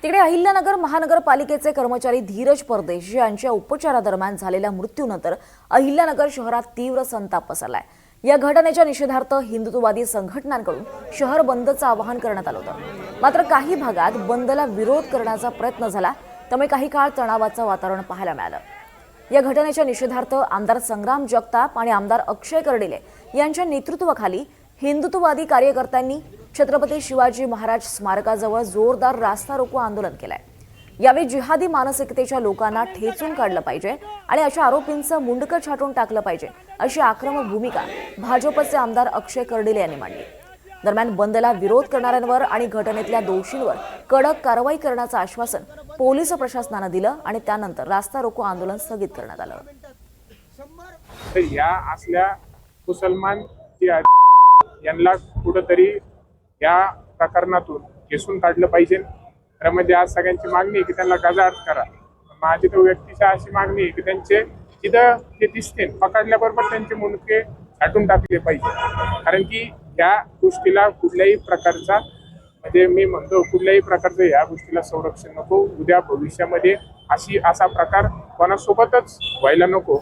तिकडे अहिल्यानगर महानगरपालिकेचे कर्मचारी धीरज परदेश यांच्या उपचारादरम्यान झालेल्या मृत्यूनंतर अहिल्यानगर शहरात तीव्र संताप पसरलाय। या घटनेच्या निषेधार्थ हिंदुत्ववादी संघटनांकडून शहर बंदचं आवाहन करण्यात आलं होतं। मात्र काही भागात बंदला विरोध करण्याचा प्रयत्न झाला, त्यामुळे काही काळ तणावाचं वातावरण पाहायला मिळालं। या घटनेच्या निषेधार्थ आमदार संग्राम जगताप आणि आमदार अक्षय कर्डिले यांच्या नेतृत्वाखाली हिंदुत्ववादी कार्यकर्त्यांनी छत्रपती शिवाजी महाराज स्मारकाजवळ जोरदार रास्ता रोको आंदोलन केलंय। यावेळी जिहादी मानसिकतेच्या लोकांना ठेचून काढलं पाहिजे आणि अशा आरोपींचं मुंडकं छाटून टाकलं पाहिजे, अशी आक्रमक भूमिका भाजपचे आमदार अक्षय कर्डिले यांनी मांडली। दरम्यान बंदला विरोध करणाऱ्यांवर आणि घटनेतल्या दोषींवर कडक कारवाई करण्याचं आश्वासन पोलीस प्रशासनानं दिलं आणि त्यानंतर रास्ता रोको आंदोलन स्थगित करण्यात आलं। या असल्या मुसलमान यांना कुठेतरी या प्रकरणातून घेसून काढलं पाहिजे। त्यामध्ये आज सगळ्यांची मागणी आहे की त्यांना गजाआड करा। माझी तर व्यक्तीची अशी मागणी आहे की त्यांचे जिथं ते दिसते पकडल्याबरोबर त्यांचे मुंडके छाटून टाकले पाहिजे, कारण की या गोष्टीला कुठल्याही प्रकारचा म्हणजे मी म्हणतो कुठल्याही प्रकारचं या गोष्टीला संरक्षण नको। उद्या भविष्यामध्ये असा प्रकार कोणासोबतच व्हायला नको।